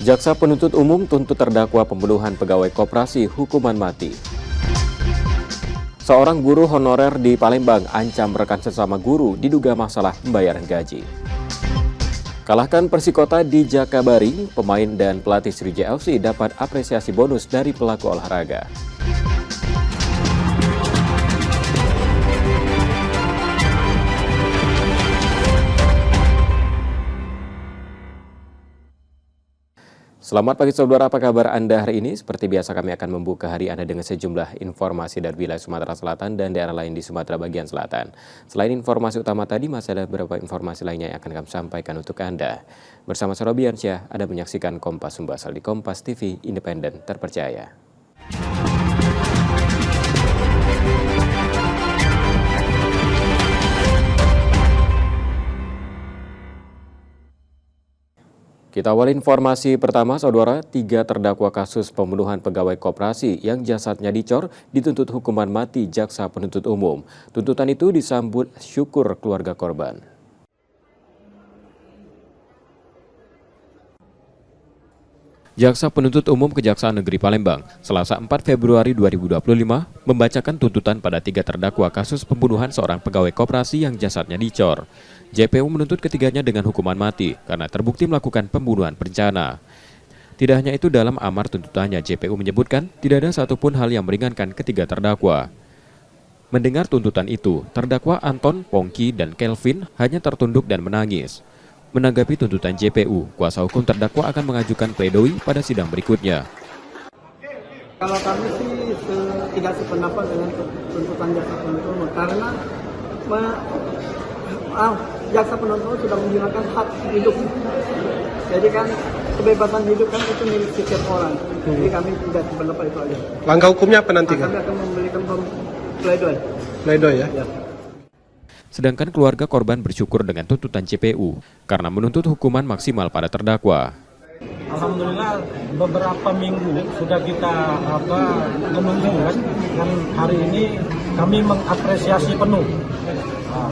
Jaksa penuntut umum tuntut terdakwa pembunuhan pegawai koperasi hukuman mati. Seorang guru honorer di Palembang ancam rekan sesama guru diduga masalah pembayaran gaji. Kalahkan Persikota di Jakabaring, pemain dan pelatih Sriwijaya FC dapat apresiasi bonus dari pelaku olahraga. Selamat pagi saudara, apa kabar Anda hari ini? Seperti biasa kami akan membuka hari Anda dengan sejumlah informasi dari wilayah Sumatera Selatan dan daerah lain di Sumatera bagian selatan. Selain informasi utama tadi, masih ada beberapa informasi lainnya yang akan kami sampaikan untuk Anda. Bersama saya Robiansyah, Anda menyaksikan Kompas Sumbasal di Kompas TV, independen, terpercaya. Kita awali informasi pertama, saudara. 3 terdakwa kasus pembunuhan pegawai koperasi yang jasadnya dicor dituntut hukuman mati jaksa penuntut umum. Tuntutan itu disambut syukur keluarga korban. Jaksa penuntut umum Kejaksaan Negeri Palembang, Selasa 4 Februari 2025, membacakan tuntutan pada 3 terdakwa kasus pembunuhan seorang pegawai koperasi yang jasadnya dicor. JPU menuntut ketiganya dengan hukuman mati karena terbukti melakukan pembunuhan berencana. Tidak hanya itu, dalam amar tuntutannya JPU menyebutkan tidak ada satupun hal yang meringankan ketiga terdakwa. Mendengar tuntutan itu, terdakwa Anton, Pongki, dan Kelvin hanya tertunduk dan menangis. Menanggapi tuntutan JPU, kuasa hukum terdakwa akan mengajukan pledoi pada sidang berikutnya. Kalau kami sih tidak sependapat dengan tuntutan jaksa penuntut umum karena jaksa penuntut umum sudah menggunakan hak hidup. Jadi kan kebebasan hidup kan itu milik setiap orang. Jadi kami tidak sependapat itu aja. Langkah hukumnya apa nanti? Kami akan memberikan pledoi. Pledoi ya? Ya. Sedangkan keluarga korban bersyukur dengan tuntutan JPU karena menuntut hukuman maksimal pada terdakwa. Alhamdulillah beberapa minggu sudah kita menunggu kan, dan hari ini kami mengapresiasi penuh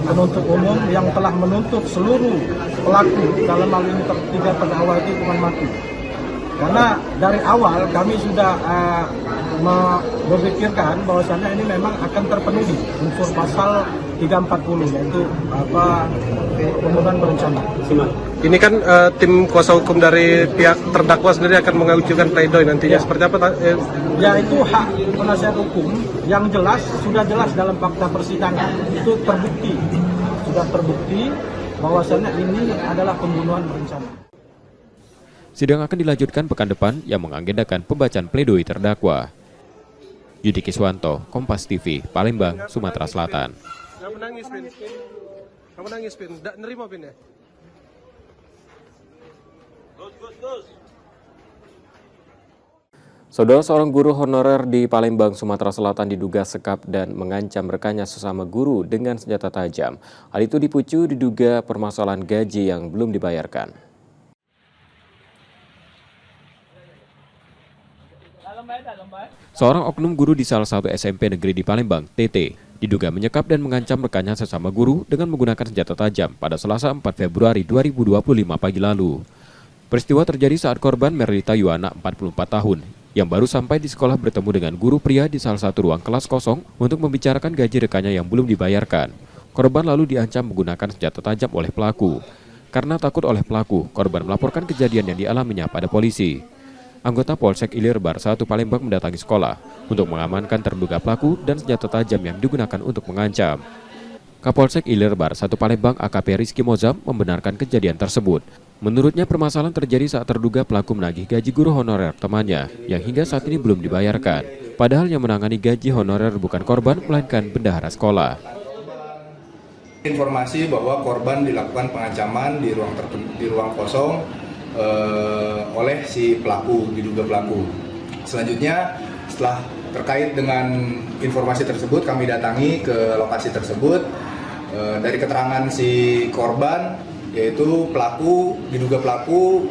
penuntut umum yang telah menuntut seluruh pelaku dalam hal ini 3 terdakwa itu hukuman mati. Karena dari awal kami sudah berpikirkan bahwasannya ini memang akan terpenuhi unsur pasal 340 yaitu pembunuhan berencana. Ini kan tim kuasa hukum dari pihak terdakwa sendiri akan mengajukan pledoi nantinya. Ya. Seperti apa? Ya, itu hak penasihat hukum yang sudah jelas dalam fakta persidangan. Itu sudah terbukti bahwasannya ini adalah pembunuhan berencana. Sidang akan dilanjutkan pekan depan yang mengagendakan pembacaan pledoi terdakwa. Yudi Kiswanto, Kompas TV, Palembang, Sumatera Selatan. Kamu nangis, Pin. Kamu nangis, Pin. Nggak nerima, Pin ya? Saudara, seorang guru honorer di Palembang, Sumatera Selatan diduga sekap dan mengancam rekannya sesama guru dengan senjata tajam. Hal itu dipicu diduga permasalahan gaji yang belum dibayarkan. Seorang oknum guru di salah satu SMP negeri di Palembang, TT, diduga menyekap dan mengancam rekannya sesama guru dengan menggunakan senjata tajam pada Selasa 4 Februari 2025 pagi lalu. Peristiwa terjadi saat korban Merlita Yuwana, 44 tahun, yang baru sampai di sekolah bertemu dengan guru pria di salah satu ruang kelas kosong untuk membicarakan gaji rekannya yang belum dibayarkan. Korban lalu diancam menggunakan senjata tajam oleh pelaku. Karena takut oleh pelaku, korban melaporkan kejadian yang dialaminya pada polisi. Anggota Polsek Ilir Bar 1 Palembang mendatangi sekolah untuk mengamankan terduga pelaku dan senjata tajam yang digunakan untuk mengancam. Kapolsek Ilir Bar 1 Palembang AKP Rizky Mozam membenarkan kejadian tersebut. Menurutnya permasalahan terjadi saat terduga pelaku menagih gaji guru honorer temannya yang hingga saat ini belum dibayarkan. Padahal yang menangani gaji honorer bukan korban melainkan bendahara sekolah. Informasi bahwa korban dilakukan pengancaman di ruang kosong oleh si pelaku, diduga pelaku. Selanjutnya, setelah terkait dengan informasi tersebut, kami datangi ke lokasi tersebut. Dari keterangan si korban, yaitu diduga pelaku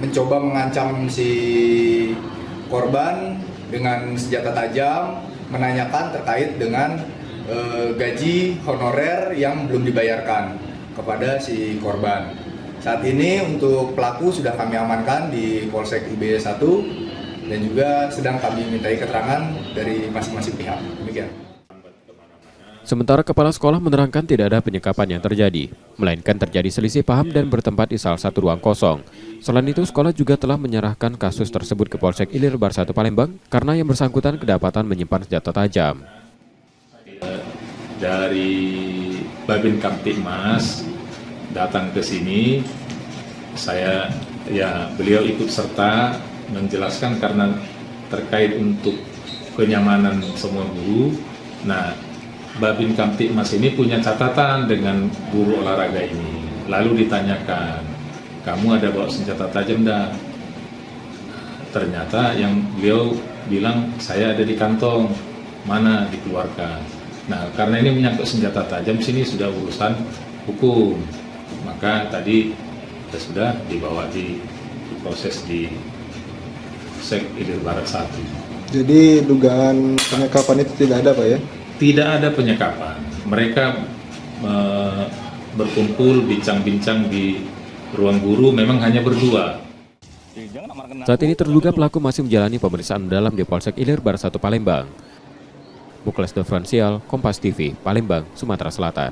mencoba mengancam si korban dengan senjata tajam, menanyakan terkait dengan gaji honorer yang belum dibayarkan kepada si korban. Saat ini untuk pelaku sudah kami amankan di Polsek IB 1 dan juga sedang kami mintai keterangan dari masing-masing pihak. Demikian. Sementara kepala sekolah menerangkan tidak ada penyekapan yang terjadi, melainkan terjadi selisih paham dan bertempat di salah satu ruang kosong. Selain itu, sekolah juga telah menyerahkan kasus tersebut ke Polsek Ilir Bar 1 Palembang karena yang bersangkutan kedapatan menyimpan senjata tajam. Dari Babin Kamtibmas datang ke sini, beliau ikut serta menjelaskan karena terkait untuk kenyamanan semua guru. Nah, Babin Kamtibmas ini punya catatan dengan guru olahraga ini. Lalu ditanyakan, kamu ada bawa senjata tajam dah? Ternyata yang beliau bilang, saya ada di kantong, mana dikeluarkan. Nah, karena ini menyangkut senjata tajam, sini sudah urusan hukum. Maka tadi sudah dibawa diproses di Polsek Ilir Barat 1. Jadi dugaan penyekapan itu tidak ada, Pak ya? Tidak ada penyekapan. Mereka berkumpul bincang-bincang di ruang guru, memang hanya berdua. Saat ini terduga pelaku masih menjalani pemeriksaan mendalam di Polsek Ilir Bar 1 Palembang. Muklas Diferensial, Kompas TV, Palembang, Sumatera Selatan.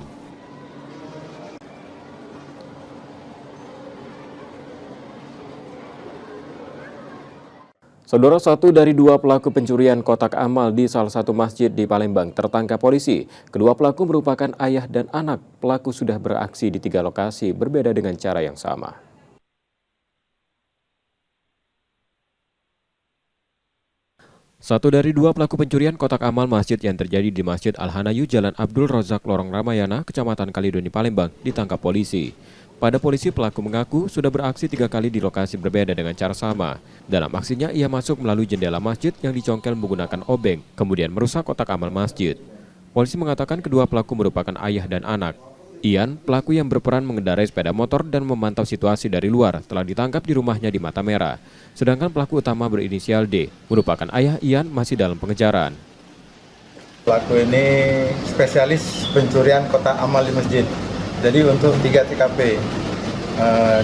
Saudara, satu dari dua pelaku pencurian kotak amal di salah satu masjid di Palembang tertangkap polisi. Kedua pelaku merupakan ayah dan anak. Pelaku sudah beraksi di 3 lokasi berbeda dengan cara yang sama. Satu dari dua pelaku pencurian kotak amal masjid yang terjadi di Masjid Al-Hanayu, Jalan Abdul Rozak, Lorong Ramayana, Kecamatan Kalidoni, Palembang, ditangkap polisi. Pada polisi, pelaku mengaku sudah beraksi 3 kali di lokasi berbeda dengan cara sama. Dalam aksinya, ia masuk melalui jendela masjid yang dicongkel menggunakan obeng, kemudian merusak kotak amal masjid. Polisi mengatakan kedua pelaku merupakan ayah dan anak. Ian, pelaku yang berperan mengendarai sepeda motor dan memantau situasi dari luar, telah ditangkap di rumahnya di Mata Merah. Sedangkan pelaku utama berinisial D, merupakan ayah Ian, masih dalam pengejaran. Pelaku ini spesialis pencurian kotak amal di masjid. Jadi untuk 3 TKP,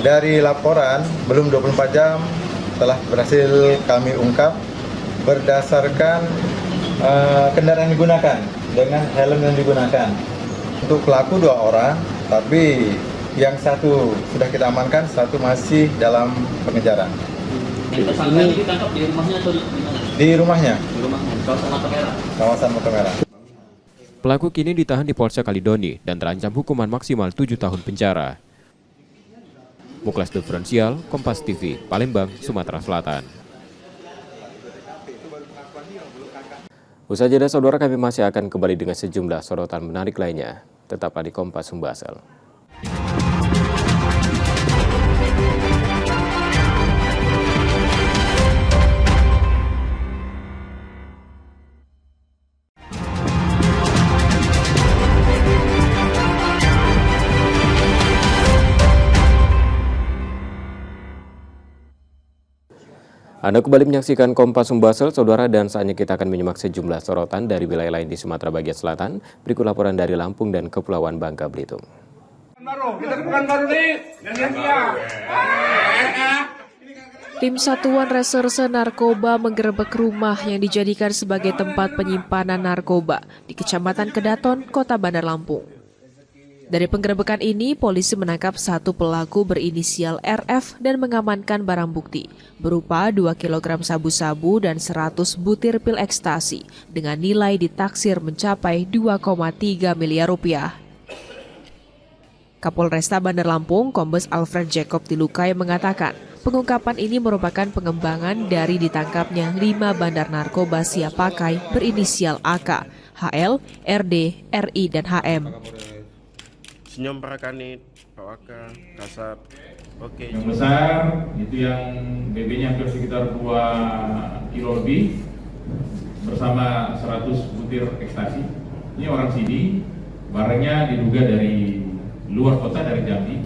dari laporan belum 24 jam telah berhasil kami ungkap berdasarkan kendaraan yang digunakan dengan helm yang digunakan. Untuk pelaku 2 orang, tapi yang satu sudah kita amankan, satu masih dalam pengejaran. Tersangka ini ditangkap di rumahnya atau di mana? Di rumahnya. Di rumahnya, kawasan Mata Merah. Kawasan Mata Merah. Pelaku kini ditahan di Polsek Kalidoni dan terancam hukuman maksimal 7 tahun penjara. Muklas Diferensial, Kompas TV, Palembang, Sumatera Selatan. Usai jeda, saudara, kami masih akan kembali dengan sejumlah sorotan menarik lainnya. Tetaplah di Kompas Sumbaksel. Anda kembali menyaksikan Kompas Sumbaksel, saudara, dan saatnya kita akan menyimak sejumlah sorotan dari wilayah lain di Sumatera bagian selatan. Berikut laporan dari Lampung dan Kepulauan Bangka Belitung. Tim Satuan Reserse Narkoba menggerebek rumah yang dijadikan sebagai tempat penyimpanan narkoba di Kecamatan Kedaton, Kota Bandar Lampung. Dari penggerebekan ini, polisi menangkap 1 pelaku berinisial RF dan mengamankan barang bukti berupa 2 kg sabu-sabu dan 100 butir pil ekstasi dengan nilai ditaksir mencapai 2,3 miliar rupiah. Kapolresta Bandar Lampung, Kombes Alfred Jacob Tilukai mengatakan, pengungkapan ini merupakan pengembangan dari ditangkapnya 5 bandar narkoba siap pakai berinisial AK, HL, RD, RI, dan HM. Senyum Prakanit, Pak Waka, Kasat, oke. Yang besar itu yang BB-nya hampir sekitar 2 kilo lebih bersama 100 butir ekstasi. Ini orang sini, barangnya diduga dari luar kota, dari Jambi.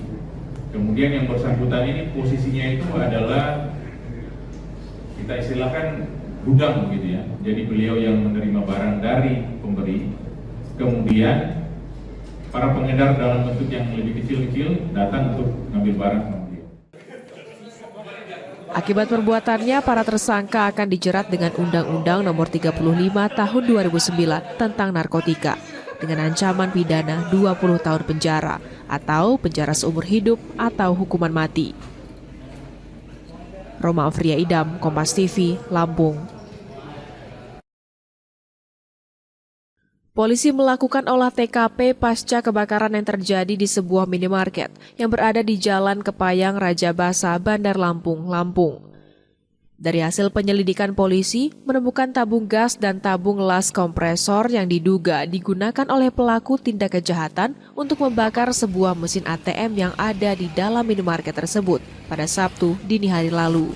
Kemudian yang bersangkutan ini posisinya itu adalah kita istilahkan gudang begitu ya. Jadi beliau yang menerima barang dari pemberi. Kemudian para pengedar dalam bentuk yang lebih kecil-kecil datang untuk mengambil barang. Akibat perbuatannya, para tersangka akan dijerat dengan Undang-Undang Nomor 35 Tahun 2009 tentang narkotika dengan ancaman pidana 20 tahun penjara atau penjara seumur hidup atau hukuman mati. Roma Afria Idam, Kompas TV, Lampung. Polisi melakukan olah TKP pasca kebakaran yang terjadi di sebuah minimarket yang berada di Jalan Kepayang Raja Basa, Bandar Lampung, Lampung. Dari hasil penyelidikan polisi, menemukan tabung gas dan tabung las kompresor yang diduga digunakan oleh pelaku tindak kejahatan untuk membakar sebuah mesin ATM yang ada di dalam minimarket tersebut pada Sabtu dini hari lalu.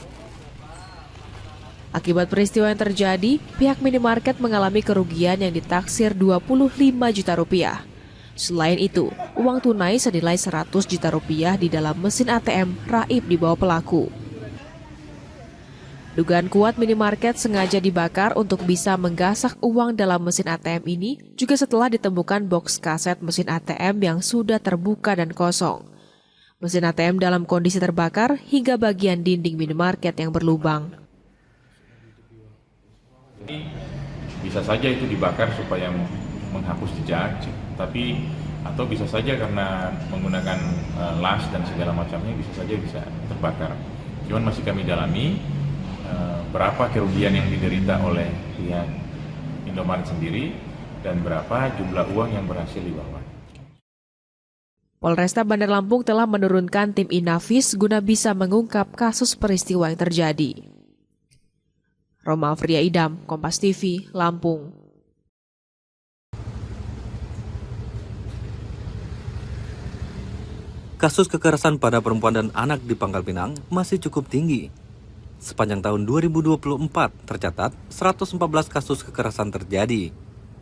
Akibat peristiwa yang terjadi, pihak minimarket mengalami kerugian yang ditaksir 25 juta rupiah. Selain itu, uang tunai senilai 100 juta rupiah di dalam mesin ATM raib dibawa pelaku. Dugaan kuat minimarket sengaja dibakar untuk bisa menggasak uang dalam mesin ATM ini juga setelah ditemukan box kaset mesin ATM yang sudah terbuka dan kosong. Mesin ATM dalam kondisi terbakar hingga bagian dinding minimarket yang berlubang. Bisa saja itu dibakar supaya menghapus jejak, tapi atau bisa saja karena menggunakan las dan segala macamnya bisa terbakar. Cuman masih kami dalami berapa kerugian yang diderita oleh pihak Indomaret sendiri dan berapa jumlah uang yang berhasil dibawa. Polresta Bandar Lampung telah menurunkan tim Inafis guna bisa mengungkap kasus peristiwa yang terjadi. Roma Afria Idam, Kompas TV, Lampung. Kasus kekerasan pada perempuan dan anak di Pangkal Pinang masih cukup tinggi. Sepanjang tahun 2024 tercatat 114 kasus kekerasan terjadi.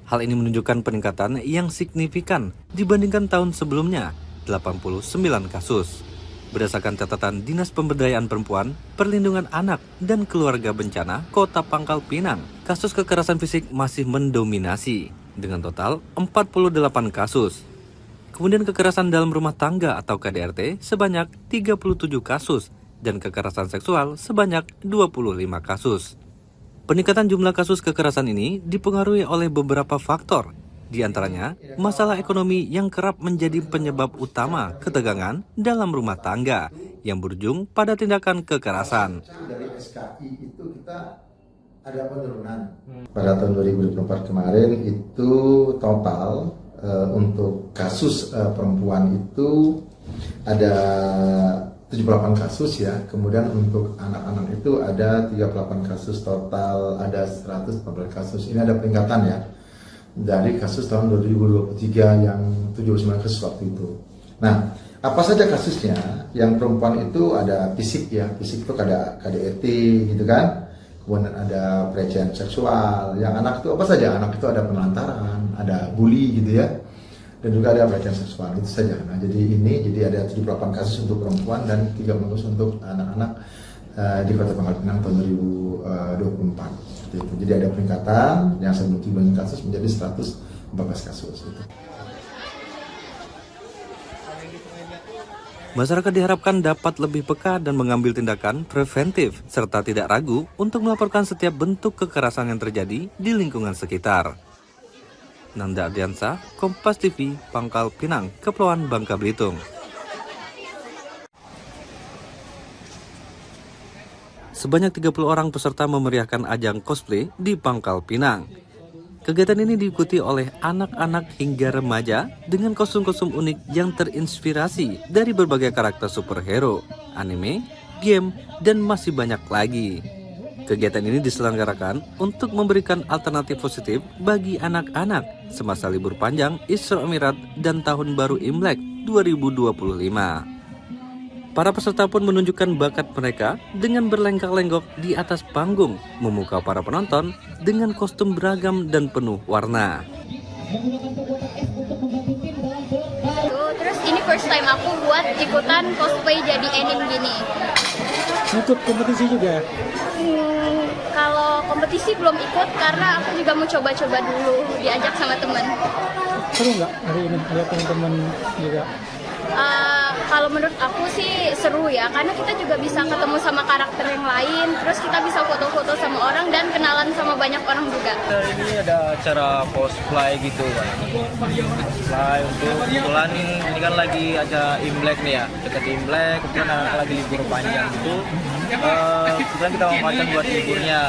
Hal ini menunjukkan peningkatan yang signifikan dibandingkan tahun sebelumnya, 89 kasus. Berdasarkan catatan Dinas Pemberdayaan Perempuan, Perlindungan Anak, dan Keluarga Bencana Kota Pangkal Pinang, kasus kekerasan fisik masih mendominasi dengan total 48 kasus. Kemudian kekerasan dalam rumah tangga atau KDRT sebanyak 37 kasus dan kekerasan seksual sebanyak 25 kasus. Peningkatan jumlah kasus kekerasan ini dipengaruhi oleh beberapa faktor, di antaranya masalah ekonomi yang kerap menjadi penyebab utama ketegangan dalam rumah tangga yang berujung pada tindakan kekerasan. Dari SKI itu kita ada penurunan. Pada tahun 2024 kemarin itu total untuk kasus perempuan itu ada 78 kasus ya, kemudian untuk anak-anak itu ada 38 kasus, total ada 114 kasus. Ini ada peningkatan ya dari kasus tahun 2023 yang 79 kasus waktu itu. Nah, apa saja kasusnya? Yang perempuan itu ada fisik ya, fisik itu ada KDRT gitu kan, kemudian ada pelecehan seksual. Yang anak itu apa saja? Anak itu ada penelantaran, ada bully gitu ya, dan juga ada pelecehan seksual, itu saja. Nah, jadi ada 78 kasus untuk perempuan dan 3 kasus untuk anak-anak di Kota Pangkal Pinang tahun 2024. Jadi ada peningkatan yang 79 kasus menjadi 114 kasus. Gitu. Masyarakat diharapkan dapat lebih peka dan mengambil tindakan preventif serta tidak ragu untuk melaporkan setiap bentuk kekerasan yang terjadi di lingkungan sekitar. Nanda Ardiansa, Kompas TV, Pangkal Pinang, Kepulauan Bangka Belitung. Sebanyak 30 orang peserta memeriahkan ajang cosplay di Pangkal Pinang. Kegiatan ini diikuti oleh anak-anak hingga remaja dengan kostum-kostum unik yang terinspirasi dari berbagai karakter superhero, anime, game, dan masih banyak lagi. Kegiatan ini diselenggarakan untuk memberikan alternatif positif bagi anak-anak semasa libur panjang Isra Mi'raj dan Tahun Baru Imlek 2025. Para peserta pun menunjukkan bakat mereka dengan berlenggak-lenggok di atas panggung, memukau para penonton dengan kostum beragam dan penuh warna. Terus ini first time aku buat ikutan cosplay jadi anime gini. Ikut kompetisi juga? Kalau kompetisi belum ikut karena aku juga mau coba-coba dulu, diajak sama teman. Seru nggak hari ini lihat teman-teman juga? Kalau menurut aku sih seru ya, karena kita juga bisa ketemu sama karakter yang lain, terus kita bisa foto-foto sama orang dan kenalan sama banyak orang juga. Ini ada acara cosplay gitu kan. Cosplay untuk kebetulan ini kan lagi acara Imlek nih ya, dekat Imlek, kemudian lagi libur panjang gitu. Kemudian kita memanfaatkan buat liburnya,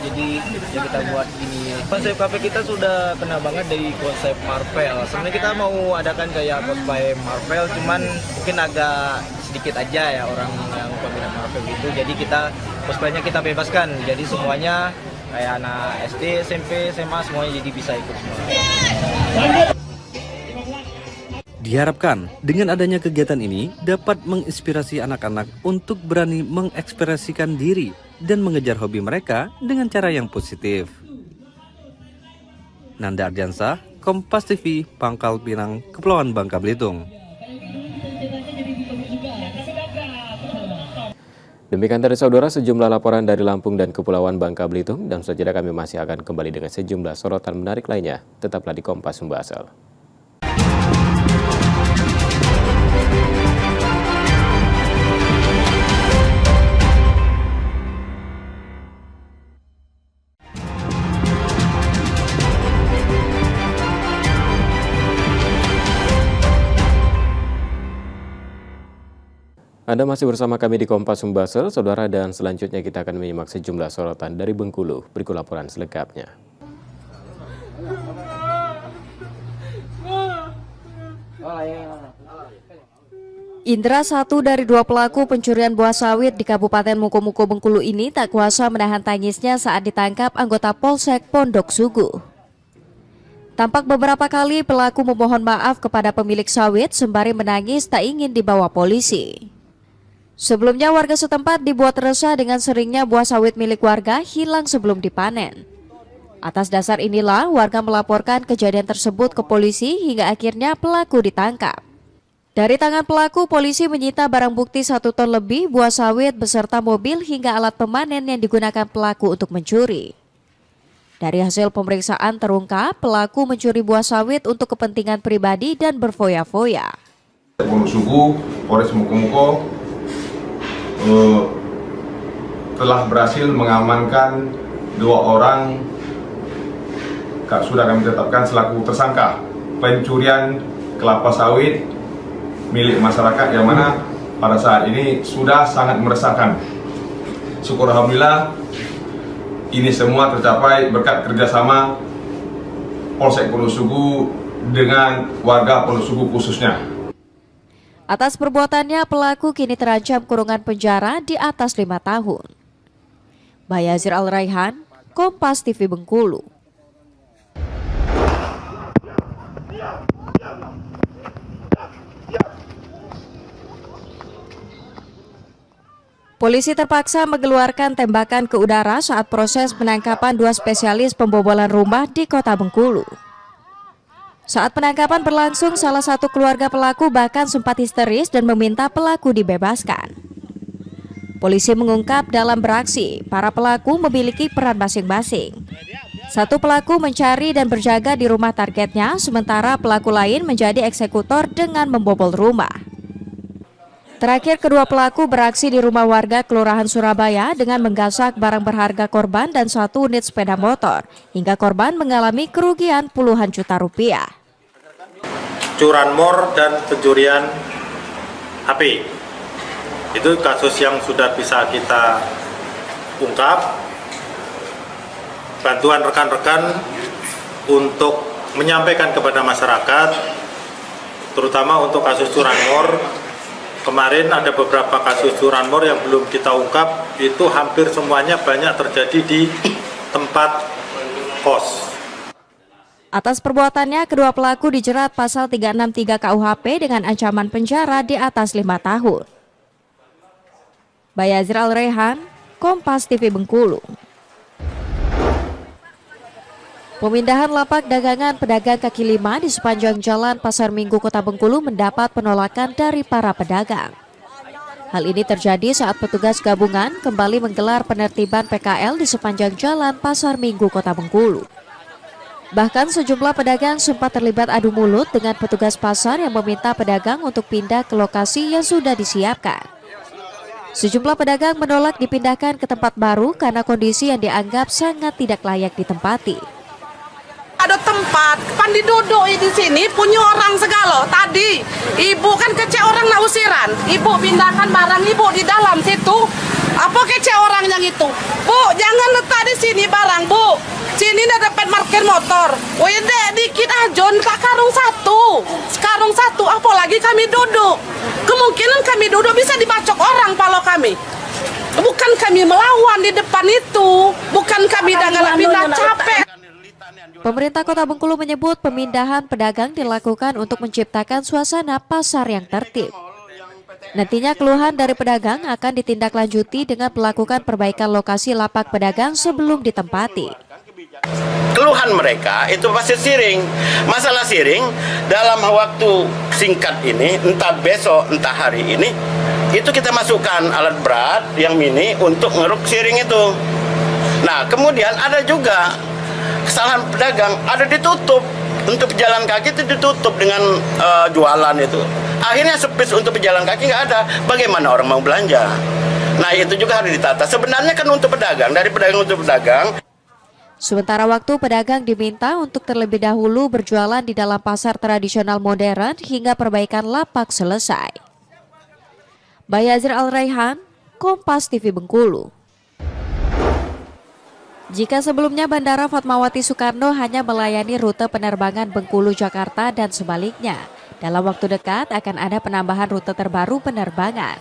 jadi ya kita buat ini. Konsep kafe kita sudah kena banget dari konsep Marvel. Sebenarnya kita mau adakan kayak cosplay Marvel, cuman mungkin agak sedikit aja ya orang yang peminat Marvel gitu. Jadi kita cosplaynya kita bebaskan, jadi semuanya kayak anak SD, SMP, SMA semuanya jadi bisa ikut semua. Diharapkan dengan adanya kegiatan ini dapat menginspirasi anak-anak untuk berani mengekspresikan diri dan mengejar hobi mereka dengan cara yang positif. Nanda Ardiansah, Kompas TV, Pangkal Pinang, Kepulauan Bangka Belitung. Demikian tadi saudara sejumlah laporan dari Lampung dan Kepulauan Bangka Belitung, dan selanjutnya kami masih akan kembali dengan sejumlah sorotan menarik lainnya. Tetaplah di Kompas Sumbaasel. Anda masih bersama kami di Kompas Sumbaasel, saudara, dan selanjutnya kita akan menyimak sejumlah sorotan dari Bengkulu. Berikut laporan selengkapnya. Indra, satu dari dua pelaku pencurian buah sawit di Kabupaten Mukomuko Bengkulu ini tak kuasa menahan tangisnya saat ditangkap anggota Polsek Pondok Sugu. Tampak beberapa kali pelaku memohon maaf kepada pemilik sawit sembari menangis tak ingin dibawa polisi. Sebelumnya warga setempat dibuat resah dengan seringnya buah sawit milik warga hilang sebelum dipanen. Atas dasar inilah warga melaporkan kejadian tersebut ke polisi hingga akhirnya pelaku ditangkap. Dari tangan pelaku, polisi menyita barang bukti 1 ton lebih buah sawit beserta mobil hingga alat pemanen yang digunakan pelaku untuk mencuri. Dari hasil pemeriksaan terungkap pelaku mencuri buah sawit untuk kepentingan pribadi dan berfoya-foya. Pondok Sugu, Polres Mukomuko telah berhasil mengamankan 2 orang sudah kami tetapkan selaku tersangka pencurian kelapa sawit milik masyarakat yang mana pada saat ini sudah sangat meresahkan. Syukur alhamdulillah ini semua tercapai berkat kerjasama Polsek Pondok Sugu dengan warga Pondok Sugu khususnya. Atas perbuatannya, pelaku kini terancam kurungan penjara di atas 5 tahun. Bayazir Al-Raihan, Kompas TV Bengkulu. Polisi terpaksa mengeluarkan tembakan ke udara saat proses penangkapan 2 spesialis pembobolan rumah di Kota Bengkulu. Saat penangkapan berlangsung, salah satu keluarga pelaku bahkan sempat histeris dan meminta pelaku dibebaskan. Polisi mengungkap dalam beraksi, para pelaku memiliki peran masing-masing. Satu pelaku mencari dan berjaga di rumah targetnya, sementara pelaku lain menjadi eksekutor dengan membobol rumah. Terakhir, kedua pelaku beraksi di rumah warga Kelurahan Surabaya dengan menggasak barang berharga korban dan 1 unit sepeda motor, hingga korban mengalami kerugian puluhan juta rupiah. Curanmor dan pencurian HP. Itu kasus yang sudah bisa kita ungkap. Bantuan rekan-rekan untuk menyampaikan kepada masyarakat, terutama untuk kasus curanmor. Kemarin ada beberapa kasus curanmor yang belum kita ungkap, itu hampir semuanya banyak terjadi di tempat kos. Atas perbuatannya, kedua pelaku dijerat pasal 363 KUHP dengan ancaman penjara di atas 5 tahun. Bayazir Al-Raihan, Kompas TV Bengkulu. Pemindahan lapak dagangan pedagang kaki lima di sepanjang Jalan Pasar Minggu Kota Bengkulu mendapat penolakan dari para pedagang. Hal ini terjadi saat petugas gabungan kembali menggelar penertiban PKL di sepanjang Jalan Pasar Minggu Kota Bengkulu. Bahkan sejumlah pedagang sempat terlibat adu mulut dengan petugas pasar yang meminta pedagang untuk pindah ke lokasi yang sudah disiapkan. Sejumlah pedagang menolak dipindahkan ke tempat baru karena kondisi yang dianggap sangat tidak layak ditempati. Ada tempat, pandi duduk di sini punya orang segala. Tadi ibu kan kecek orang nak usiran, ibu pindahkan barang ibu di dalam situ. Apa kecek orang yang itu? Bu, jangan letak di sini barang, Bu. Sini ada dapat parkir motor. Wede dikit aja, tak karung satu, apalagi kami duduk. Kemungkinan kami duduk bisa dibacok orang kalau kami. Bukan kami melawan di depan itu, bukan kami dengan pindah capek. Pemerintah Kota Bengkulu menyebut pemindahan pedagang dilakukan untuk menciptakan suasana pasar yang tertib. Nantinya keluhan dari pedagang akan ditindaklanjuti dengan melakukan perbaikan lokasi lapak pedagang sebelum ditempati. Keluhan mereka itu pasti siring. Masalah siring dalam waktu singkat ini, entah besok, entah hari ini, itu kita masukkan alat berat yang mini untuk ngeruk siring itu. Nah, kemudian ada juga kesalahan pedagang, ada ditutup untuk pejalan kaki itu ditutup dengan jualan itu. Akhirnya sepis untuk pejalan kaki nggak ada. Bagaimana orang mau belanja? Nah itu juga harus ditata. Sebenarnya kan untuk pedagang, dari pedagang untuk pedagang. Sementara waktu pedagang diminta untuk terlebih dahulu berjualan di dalam pasar tradisional modern hingga perbaikan lapak selesai. Bayazir Al-Raihan, Kompas TV Bengkulu. Jika sebelumnya Bandara Fatmawati Soekarno hanya melayani rute penerbangan Bengkulu-Jakarta dan sebaliknya, dalam waktu dekat akan ada penambahan rute terbaru penerbangan.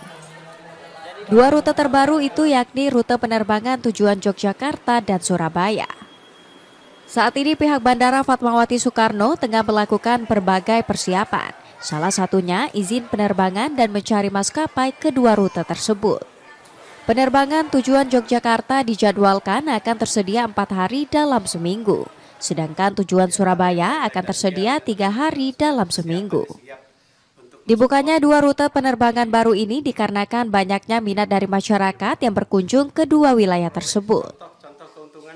Dua rute terbaru itu yakni rute penerbangan tujuan Yogyakarta dan Surabaya. Saat ini pihak Bandara Fatmawati Soekarno tengah melakukan berbagai persiapan, salah satunya izin penerbangan dan mencari maskapai kedua rute tersebut. Penerbangan tujuan Yogyakarta dijadwalkan akan tersedia 4 hari dalam seminggu, sedangkan tujuan Surabaya akan tersedia 3 hari dalam seminggu. Dibukanya dua rute penerbangan baru ini dikarenakan banyaknya minat dari masyarakat yang berkunjung ke dua wilayah tersebut.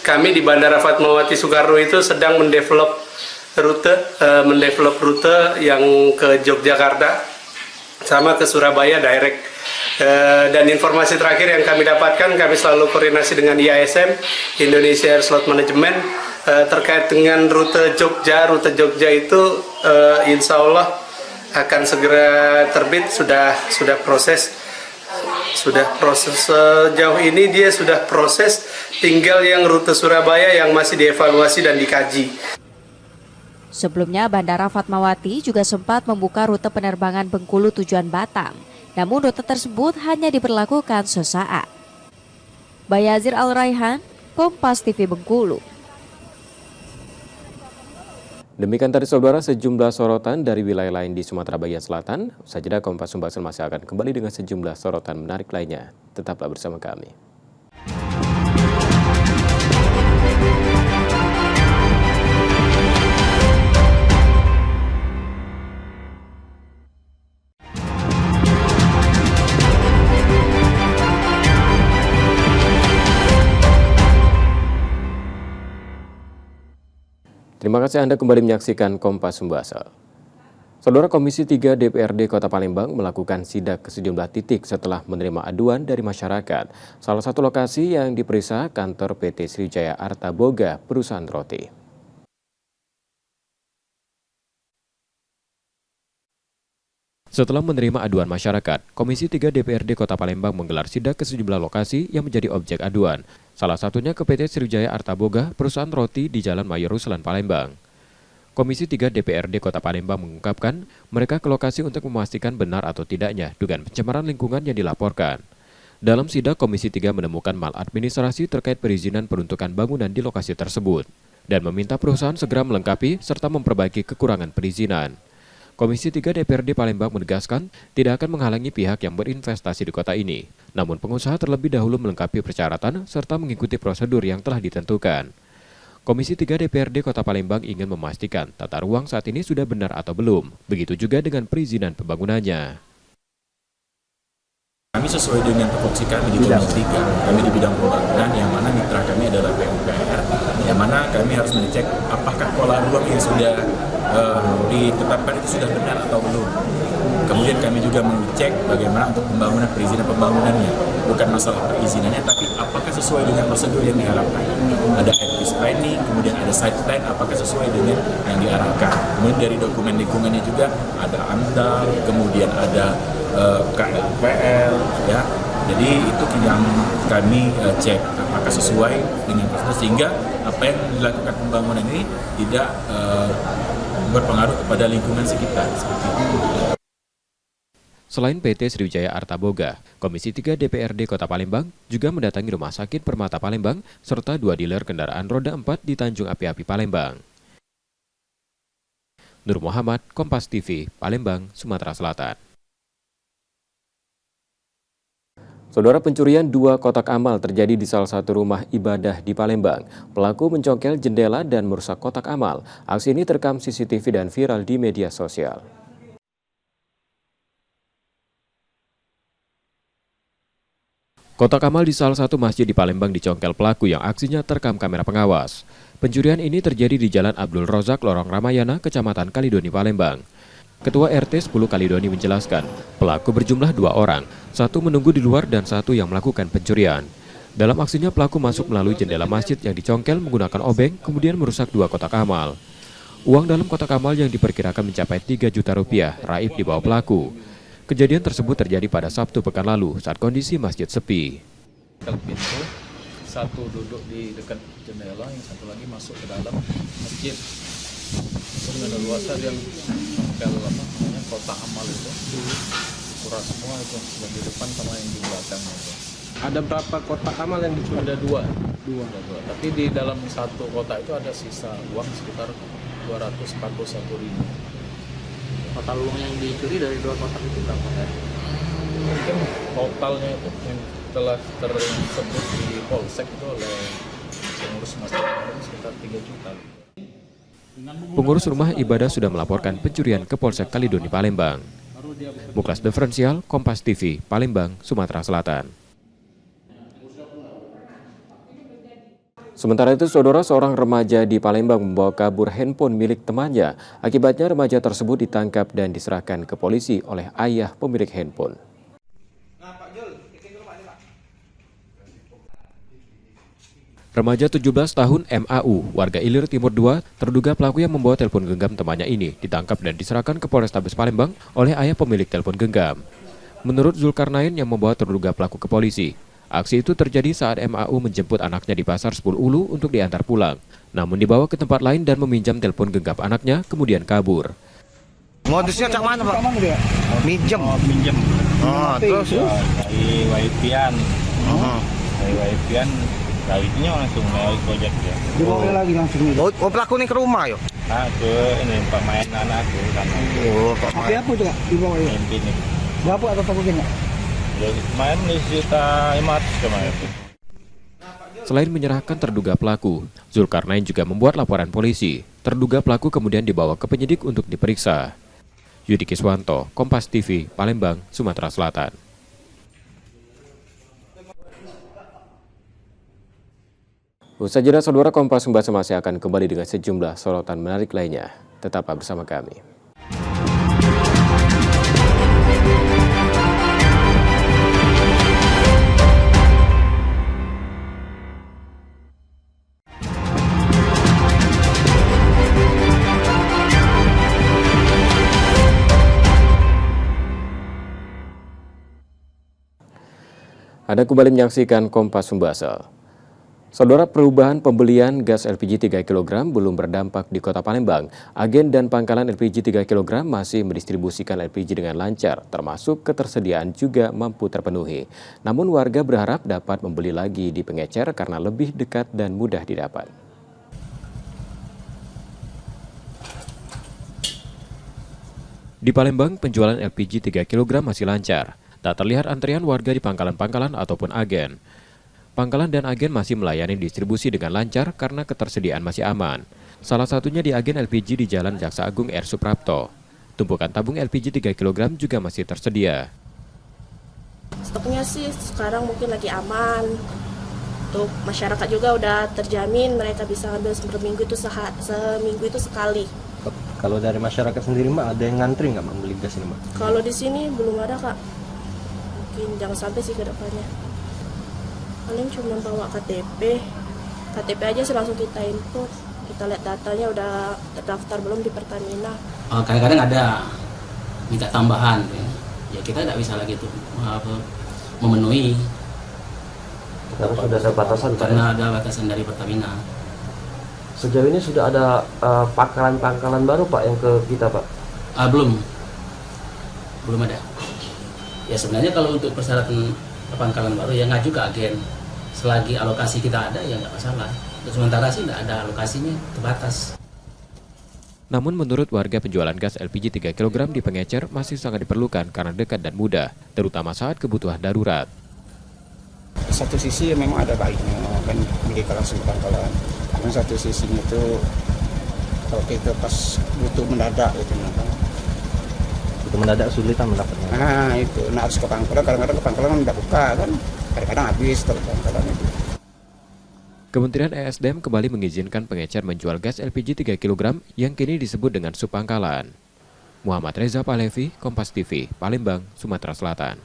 Kami di Bandara Fatmawati Soekarno itu sedang mendevelop rute yang ke Yogyakarta sama ke Surabaya direct. Dan informasi terakhir yang kami dapatkan, kami selalu koordinasi dengan IASM, Indonesia Air Slot Management, terkait dengan rute Jogja. Rute Jogja itu insya Allah akan segera terbit, sudah proses sejauh ini dia sudah proses, tinggal yang rute Surabaya yang masih dievaluasi dan dikaji. Sebelumnya Bandara Fatmawati juga sempat membuka rute penerbangan Bengkulu tujuan Batam. Namun rute tersebut hanya diberlakukan sesaat. Bayazir Al-Raihan, Kompas TV Bengkulu. Demikian tadi saudara sejumlah sorotan dari wilayah lain di Sumatera bagian selatan. Sajadah Kompas Sumbaksel masih akan kembali dengan sejumlah sorotan menarik lainnya. Tetaplah bersama kami. Terima kasih Anda kembali menyaksikan Kompas Sumbaksel. Saudara, Komisi 3 DPRD Kota Palembang melakukan sidak ke sejumlah titik setelah menerima aduan dari masyarakat. Salah satu lokasi yang diperiksa kantor PT Sriwijaya Arta Boga, perusahaan roti. Setelah menerima aduan masyarakat, Komisi 3 DPRD Kota Palembang menggelar sidak ke sejumlah lokasi yang menjadi objek aduan. Salah satunya ke PT Sriwijaya Arta Boga, perusahaan roti di Jalan Mayor Ruslan, Palembang. Komisi 3 DPRD Kota Palembang mengungkapkan mereka ke lokasi untuk memastikan benar atau tidaknya dugaan pencemaran lingkungan yang dilaporkan. Dalam sidak, Komisi 3 menemukan maladministrasi terkait perizinan peruntukan bangunan di lokasi tersebut dan meminta perusahaan segera melengkapi serta memperbaiki kekurangan perizinan. Komisi 3 DPRD Palembang menegaskan tidak akan menghalangi pihak yang berinvestasi di kota ini. Namun pengusaha terlebih dahulu melengkapi persyaratan serta mengikuti prosedur yang telah ditentukan. Komisi 3 DPRD Kota Palembang ingin memastikan tata ruang saat ini sudah benar atau belum. Begitu juga dengan perizinan pembangunannya. Kami sesuai dengan tupoksi kami di Komisi 3, kami di bidang pembangunan, yang mana mitra kami adalah PUPR, yang mana kami harus mengecek apakah pola ruang yang sudah ditetapkan itu sudah benar atau belum. Kemudian kami juga mengecek bagaimana untuk pembangunan, perizinan pembangunannya. Bukan masalah perizinannya, tapi apakah sesuai dengan prosedur yang diharapkan. Ada active planning, kemudian ada site plan, apakah sesuai dengan yang diarahkan. Kemudian dari dokumen lingkungannya juga ada AMDAL, kemudian ada KLPL, ya. Jadi itu yang kami cek apakah sesuai dengan prosedur, sehingga apa yang dilakukan pembangunan ini tidak berpengaruh kepada lingkungan sekitar. Seperti itu. Selain PT Sriwijaya Artaboga, Komisi 3 DPRD Kota Palembang juga mendatangi Rumah Sakit Permata Palembang serta 2 dealer kendaraan roda 4 di Tanjung Api-Api Palembang. Nur Muhammad, Kompas TV, Palembang, Sumatera Selatan. Saudara, pencurian 2 kotak amal terjadi di salah satu rumah ibadah di Palembang. Pelaku mencongkel jendela dan merusak kotak amal. Aksi ini terekam CCTV dan viral di media sosial. Kotak amal di salah satu masjid di Palembang dicongkel pelaku yang aksinya terekam kamera pengawas. Pencurian ini terjadi di Jalan Abdul Rozak, Lorong Ramayana, Kecamatan Kalidoni, Palembang. Ketua RT 10 Kalidoni menjelaskan, pelaku berjumlah 2 orang, satu menunggu di luar dan satu yang melakukan pencurian. Dalam aksinya pelaku masuk melalui jendela masjid yang dicongkel menggunakan obeng, kemudian merusak 2 kotak amal. Uang dalam kotak amal yang diperkirakan mencapai 3 juta rupiah raib dibawa pelaku. Kejadian tersebut terjadi pada Sabtu pekan lalu saat kondisi masjid sepi. Pintu, satu duduk di dekat jendela, yang satu lagi masuk ke dalam masjid. Dengan leluasa yang kotak amal itu, kurang semua itu, yang di depan sama yang di belakang itu. Ada berapa kotak amal yang dicuri? Ada dua. Tapi di dalam satu kotak itu ada sisa uang sekitar 241.000. Total uang yang dicuri dari 2 kotak itu berapa? Mungkin totalnya itu yang telah tersebut di Polsek itu oleh pengurus masjid sekitar 3 juta. Pengurus rumah ibadah sudah melaporkan pencurian ke Polsek Kalidoni, Palembang. Muklas Diferensial, Kompas TV, Palembang, Sumatera Selatan. Sementara itu, saudara, seorang remaja di Palembang membawa kabur handphone milik temannya. Akibatnya remaja tersebut ditangkap dan diserahkan ke polisi oleh ayah pemilik handphone. Remaja 17 tahun MAU, warga Ilir Timur 2, terduga pelaku yang membawa telepon genggam temannya ini ditangkap dan diserahkan ke Polrestabes Palembang oleh ayah pemilik telepon genggam. Menurut Zulkarnain yang membawa terduga pelaku ke polisi, aksi itu terjadi saat MAU menjemput anaknya di Pasar 10 Ulu untuk diantar pulang, namun dibawa ke tempat lain dan meminjam telepon genggam anaknya, kemudian kabur. Modusnya cak mana, Pak? Minjem. Minjem. Terus dari wifi-an. Dari wifi-an, wifi-nya langsung lewat Gojek ya. Dibawa lagi langsung. Oh, pelaku ini ke rumah yo? Ke ini pemain anakku sama. Oh, Pak. Apa juga dibawa ya? Ini. Berapa atau apa gini? Main di juta 500 kemarin. Selain menyerahkan terduga pelaku, Zulkarnain juga membuat laporan polisi. Terduga pelaku kemudian dibawa ke penyidik untuk diperiksa. Yudi Kiswanto, Kompas TV, Palembang, Sumatera Selatan. Usai jeda, saudara, Kompas Membahas masih akan kembali dengan sejumlah sorotan menarik lainnya. Tetaplah bersama kami. Anda kembali menyaksikan Kompas Membahas. Saudara, perubahan pembelian gas LPG 3 kg belum berdampak di Kota Palembang. Agen dan pangkalan LPG 3 kg masih mendistribusikan LPG dengan lancar, termasuk ketersediaan juga mampu terpenuhi. Namun warga berharap dapat membeli lagi di pengecer karena lebih dekat dan mudah didapat. Di Palembang, penjualan LPG 3 kg masih lancar. Tak terlihat antrian warga di pangkalan-pangkalan ataupun agen. Pangkalan dan agen masih melayani distribusi dengan lancar karena ketersediaan masih aman. Salah satunya di agen LPG di Jalan Jaksa Agung R. Suprapto. Tumpukan tabung LPG 3 kg juga masih tersedia. Stoknya sih sekarang mungkin lagi aman. Untuk masyarakat juga udah terjamin mereka bisa ambil seminggu itu sekali. Kalau dari masyarakat sendiri Mbak, ada yang ngantri nggak Mbak beli gas ini Mbak? Kalau di sini belum ada Kak. Mungkin jangan sampai sih ke depannya. Paling cuma bawa KTP aja sih langsung kita input. Kita lihat datanya udah terdaftar belum di Pertamina. Kadang-kadang ada minta tambahan, ya kita tidak bisa lagi tuh memenuhi. Karena sudah ada batasan. Karena ada batasan dari Pertamina. Sejauh ini sudah ada pangkalan baru Pak yang ke kita Pak? Belum ada. Ya sebenarnya kalau untuk persyaratan pangkalan baru ya ngaju ke agen. Selagi alokasi kita ada ya nggak masalah. Untuk sementara sih nggak ada alokasinya, terbatas. Namun menurut warga, penjualan gas LPG 3 kg di pengecer masih sangat diperlukan karena dekat dan mudah, terutama saat kebutuhan darurat. Satu sisi memang ada baiknya kan mereka langsung pangkalan. Dan satu sisinya itu kalau kita pas butuh mendadak itu mendadak sulitan mendapatnya. Itu harus ke pangkalan, kadang-kadang ke pangkalan tidak buka kan, kadang-kadang habis kalau pangkalan itu. Kementerian ESDM kembali mengizinkan pengecer menjual gas LPG 3 kg yang kini disebut dengan subpangkalan. Muhammad Reza Palevi, Kompas TV, Palembang, Sumatera Selatan.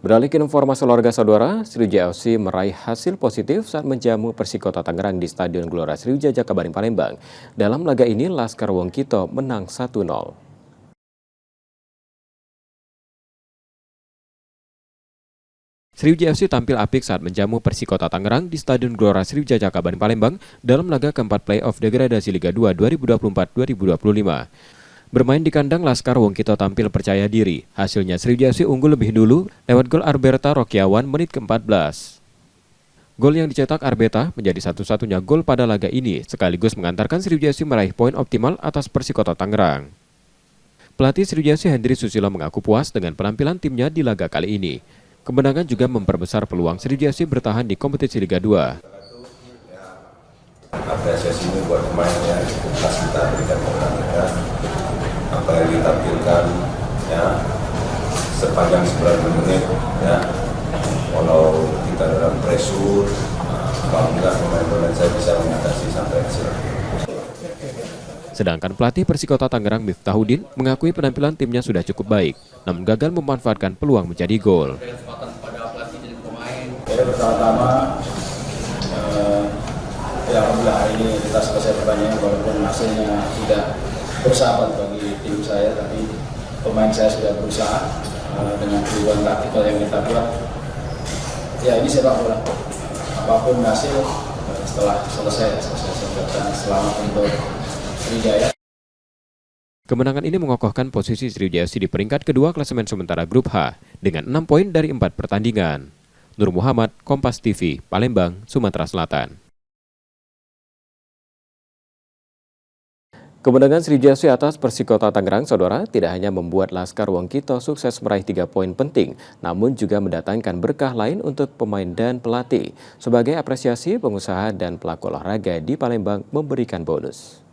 Beralih ke informasi olahraga saudara, Sriwijaya FC meraih hasil positif saat menjamu Persikota Tangerang di Stadion Gelora Sriwijaya Jakabaring Palembang. Dalam laga ini, Laskar Wongkito menang 1-0. Sriwijaya FC tampil apik saat menjamu Persikota Tangerang di Stadion Gelora Sriwijaya Jakabaring Palembang dalam laga keempat play-off degradasi Liga 2 2024-2025. Bermain di kandang, Laskar Wongkito tampil percaya diri. Hasilnya Sriwijaya FC unggul lebih dulu lewat gol Arbeta Rokyawan menit ke-14. Gol yang dicetak Arbeta menjadi satu-satunya gol pada laga ini, sekaligus mengantarkan Sriwijaya FC meraih poin optimal atas Persikota Tangerang. Pelatih Sriwijaya FC Hendri Susilo mengaku puas dengan penampilan timnya di laga kali ini. Kemenangan juga memperbesar peluang Sriwijaya FC bertahan di kompetisi Liga 2. Apresiasi ini buat pemainnya, kelas kita berikan kepada mereka. Apa yang ditampilkan ya sepanjang 90 menit ya, walau kita dalam pressure, bangga pemain-pemain saya bisa mengatasi sampai hasil. Sedangkan pelatih Persikota Tangerang Miftahudin mengakui penampilan timnya sudah cukup baik, namun gagal memanfaatkan peluang menjadi gol. Jadi pertama-tama ya alhamdulillah hari ini kita selesai pertandingan walaupun hasilnya tidak bersahabat bagi tim saya, tapi pemain saya sudah berusaha dengan perubahan taktikal yang kita buat. Ya ini sepak bola. Apapun hasil setelah selesai selamat untuk Sriwijaya. Kemenangan ini mengokohkan posisi Sriwijaya FC di peringkat kedua klasemen sementara Grup H dengan 6 poin dari 4 pertandingan. Nur Muhammad, Kompas TV, Palembang, Sumatera Selatan. Kemenangan Sriwijaya FC atas Persikota Tangerang, saudara, tidak hanya membuat Laskar Wongkito sukses meraih 3 poin penting, namun juga mendatangkan berkah lain untuk pemain dan pelatih. Sebagai apresiasi, pengusaha dan pelaku olahraga di Palembang memberikan bonus.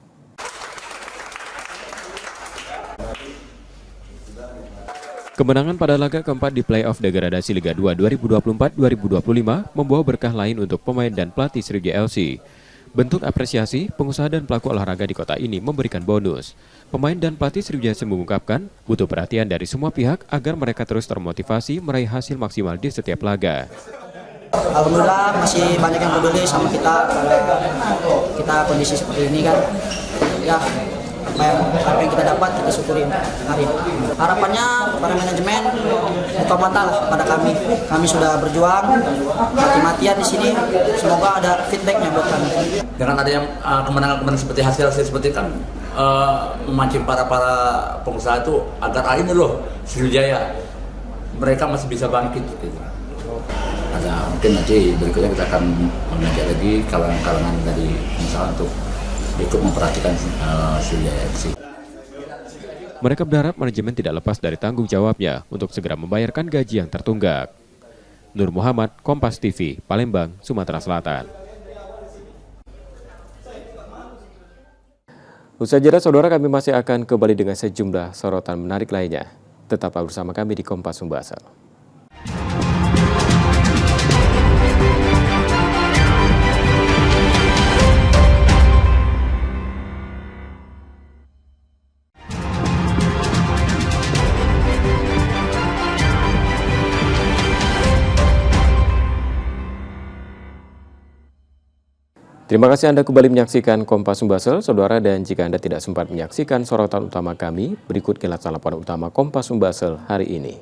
Kemenangan pada laga keempat di play-off degradasi Liga 2 2024-2025 membawa berkah lain untuk pemain dan pelatih Sriwijaya FC. Bentuk apresiasi, pengusaha dan pelaku olahraga di kota ini memberikan bonus. Pemain dan pelatih Sriwijaya FC mengungkapkan butuh perhatian dari semua pihak agar mereka terus termotivasi meraih hasil maksimal di setiap laga. Alhamdulillah masih banyak yang peduli sama kita kondisi seperti ini kan. Ya, apa yang kita dapat kita syukurin hari. Harapannya para manajemen buka mata lah pada kami. Kami sudah berjuang mati-matian di sini. Semoga ada feedbacknya buat kami. Dengan adanya kemenangan seperti hasil seperti kan memancing para pengusaha itu agar ini loh Sriwijaya mereka masih bisa bangkit. Gitu. Ada mungkin nanti berikutnya kita akan mengajak lagi kalangan dari pengusaha untuk ikut memperhatikan Sriwijaya FC. Mereka berharap manajemen tidak lepas dari tanggung jawabnya untuk segera membayarkan gaji yang tertunggak. Nur Muhammad, Kompas TV, Palembang, Sumatera Selatan. Usai jeda, saudara, kami masih akan kembali dengan sejumlah sorotan menarik lainnya. Tetaplah bersama kami di Kompas Sumbasel. Terima kasih Anda kembali menyaksikan Kompas Sumbasel, Saudara, dan jika Anda tidak sempat menyaksikan sorotan utama kami, berikut kilasan laporan utama Kompas Sumbasel hari ini.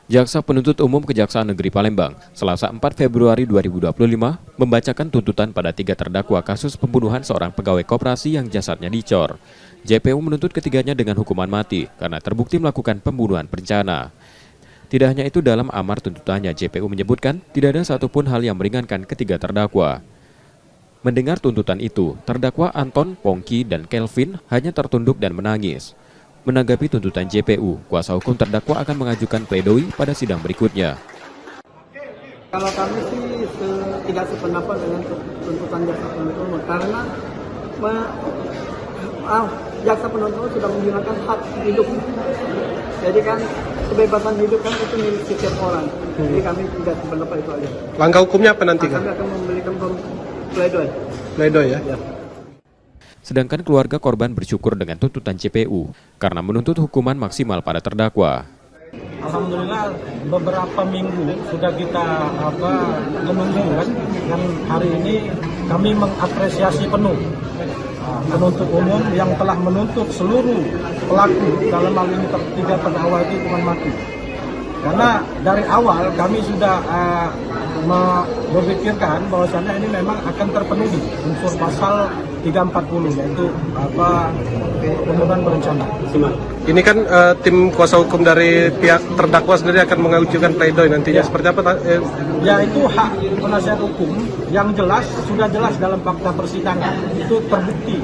Jaksa Penuntut Umum Kejaksaan Negeri Palembang, Selasa 4 Februari 2025, membacakan tuntutan pada 3 terdakwa kasus pembunuhan seorang pegawai koperasi yang jasadnya dicor. JPU menuntut ketiganya dengan hukuman mati karena terbukti melakukan pembunuhan berencana. Tidak hanya itu, dalam amar tuntutannya, JPU menyebutkan tidak ada satupun hal yang meringankan ketiga terdakwa. Mendengar tuntutan itu, terdakwa Anton, Pongki, dan Kelvin hanya tertunduk dan menangis. Menanggapi tuntutan JPU, kuasa hukum terdakwa akan mengajukan pledoi pada sidang berikutnya. Kalau kami sih tidak sependapat dengan tuntutan jaksa penuntut umum karena jaksa penuntut umum sudah menggunakan hak hidup. Jadi kan kebebasan hidup kan itu milik setiap orang. Jadi kami tidak sependapat itu aja. Langkah hukumnya apa nanti? Kami akan memberikan pledoi. Pledoi ya? Ya. Sedangkan keluarga korban bersyukur dengan tuntutan JPU karena menuntut hukuman maksimal pada terdakwa. Alhamdulillah beberapa minggu sudah kita menunggu kan, dan hari ini kami mengapresiasi penuh penuntut umum yang telah menuntut seluruh pelaku dalam hal ini tiga terdakwa itu hukuman mati. Karena dari awal kami sudah memikirkan bahwasannya ini memang akan terpenuhi unsur pasal 340 yaitu pembunuhan berencana. Ini kan tim kuasa hukum dari pihak terdakwa sendiri akan mengajukan pledoi nantinya. Seperti apa? Ya, itu hak penasihat hukum yang jelas, sudah jelas dalam fakta persidangan. Itu terbukti,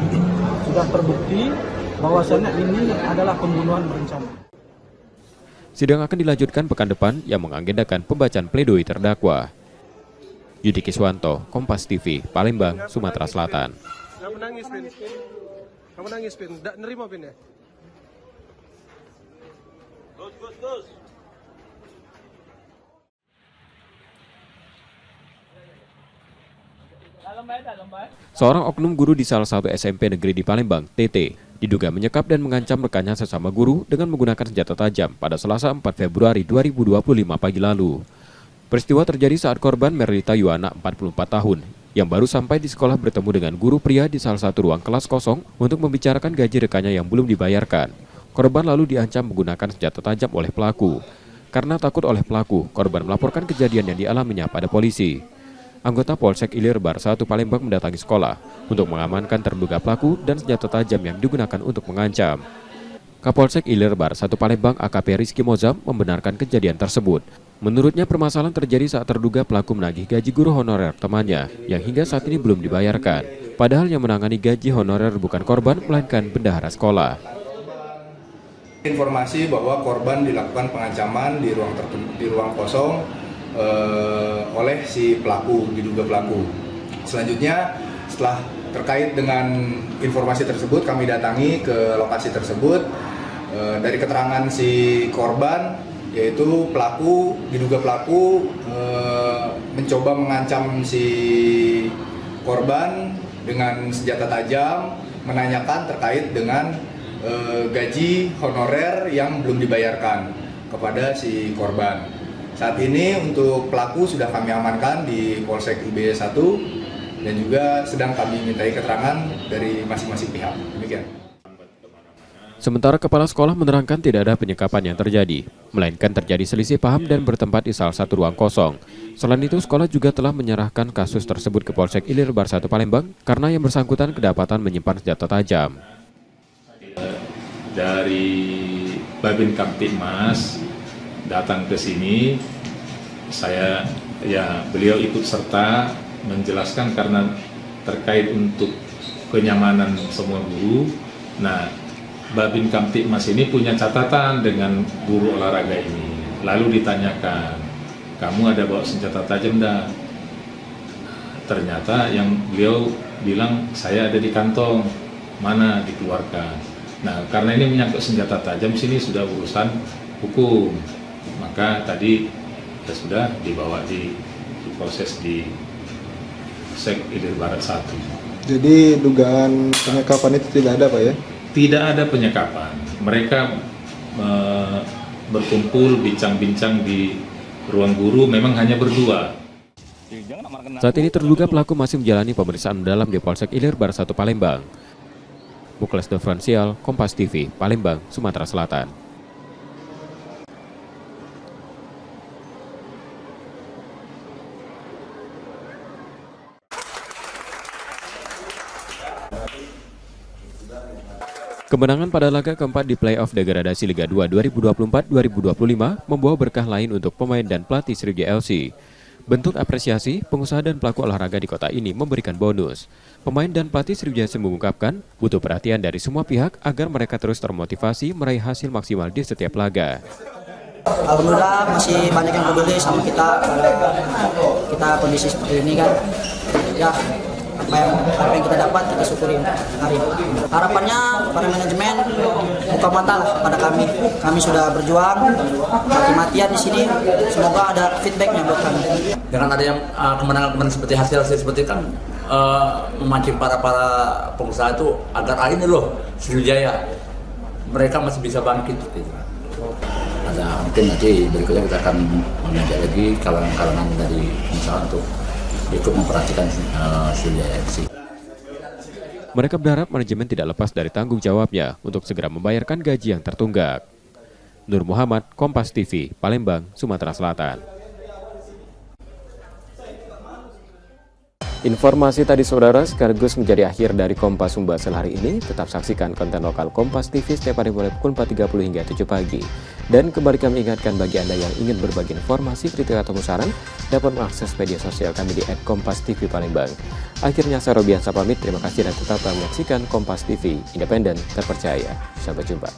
sudah terbukti bahwasannya ini adalah pembunuhan berencana. Sidang akan dilanjutkan pekan depan yang mengagendakan pembacaan pledoi terdakwa. Yudi Kiswanto, Kompas TV, Palembang, Sumatera Selatan. Kamu nangis, Pin. Kamu nangis, Pin. Nggak nerima, Pin, ya? Gus. Seorang oknum guru di salah satu SMP negeri di Palembang, TT, diduga menyekap dan mengancam rekannya sesama guru dengan menggunakan senjata tajam pada Selasa 4 Februari 2025 pagi lalu. Peristiwa terjadi saat korban Merlita Yuwana, 44 tahun, yang baru sampai di sekolah bertemu dengan guru pria di salah satu ruang kelas kosong untuk membicarakan gaji rekannya yang belum dibayarkan. Korban lalu diancam menggunakan senjata tajam oleh pelaku. Karena takut oleh pelaku, korban melaporkan kejadian yang dialaminya pada polisi. Anggota Polsek Ilir Bar 1 Palembang mendatangi sekolah untuk mengamankan terduga pelaku dan senjata tajam yang digunakan untuk mengancam. Kapolsek Ilir Bar 1 Palembang AKP Rizky Mozam membenarkan kejadian tersebut. Menurutnya permasalahan terjadi saat terduga pelaku menagih gaji guru honorer temannya yang hingga saat ini belum dibayarkan. Padahal yang menangani gaji honorer bukan korban melainkan bendahara sekolah. Informasi bahwa korban dilakukan pengancaman di ruang kosong oleh si pelaku, diduga pelaku. Selanjutnya setelah terkait dengan informasi tersebut kami datangi ke lokasi tersebut. Dari keterangan si korban, yaitu pelaku, diduga pelaku mencoba mengancam si korban dengan senjata tajam, menanyakan terkait dengan gaji honorer yang belum dibayarkan kepada si korban. Saat ini untuk pelaku sudah kami amankan di Polsek IB 1 dan juga sedang kami mintai keterangan dari masing-masing pihak. Demikian. Sementara kepala sekolah menerangkan tidak ada penyekapan yang terjadi, melainkan terjadi selisih paham dan bertempat di salah satu ruang kosong. Selain itu, sekolah juga telah menyerahkan kasus tersebut ke Polsek Ilir Bar 1 Palembang karena yang bersangkutan kedapatan menyimpan senjata tajam. Dari Babin Kamtibmas datang ke sini, beliau ikut serta menjelaskan karena terkait untuk kenyamanan semua guru. Nah, Babin Kamtibmas ini punya catatan dengan guru olahraga ini. Lalu ditanyakan, kamu ada bawa senjata tajam enggak? Ternyata yang beliau bilang, saya ada di kantong. mana dikeluarkan. Nah, karena ini menyangkut senjata tajam, sini sudah urusan hukum, maka tadi sudah dibawa diproses di Sek Ilir Barat 1. Jadi dugaan penyekapan itu tidak ada Pak ya? Tidak ada penyekapan. Mereka berkumpul bincang-bincang di ruang guru, memang hanya berdua. Saat ini terduga pelaku masih menjalani pemeriksaan mendalam di Polsek Ilir Barat 1 Palembang. Muklas Diferensial, Kompas TV, Palembang, Sumatera Selatan. Kemenangan pada laga keempat di play-off degradasi Liga 2 2024-2025 membawa berkah lain untuk pemain dan pelatih Sriwijaya FC. Bentuk apresiasi, pengusaha dan pelaku olahraga di kota ini memberikan bonus. Pemain dan pelatih Sriwijaya FC mengungkapkan butuh perhatian dari semua pihak agar mereka terus termotivasi meraih hasil maksimal di setiap laga. Alhamdulillah masih banyak yang peduli sama kita kita kondisi seperti ini kan. Ya, apa yang kita dapat kita syukurin hari. Harapannya para manajemen buka mata lah pada kami. Kami sudah berjuang mati-matian di sini. Semoga ada feedbacknya buat kami. Dengan ada yang kemenangan seperti hasil seperti kan memancing para pengusaha itu agar ini loh Sriwijaya mereka masih bisa bangkit. Ada mungkin nanti berikutnya kita akan mengajak lagi kalangan dari pengusaha untuk ikut memperhatikan Sriwijaya FC. Mereka berharap manajemen tidak lepas dari tanggung jawabnya untuk segera membayarkan gaji yang tertunggak. Nur Muhammad, Kompas TV, Palembang, Sumatera Selatan. Informasi tadi saudara sekaligus menjadi akhir dari Kompas Pembahasan hari ini. Tetap saksikan konten lokal Kompas TV setiap hari mulai pukul 4.30 hingga 7 pagi. Dan kembali kami ingatkan bagi Anda yang ingin berbagi informasi, kritik atau saran, dapat mengakses media sosial kami di @kompastv Palembang. Akhirnya saya Robiansa pamit, terima kasih dan tetap menyaksikan Kompas TV, independen, terpercaya. Sampai jumpa.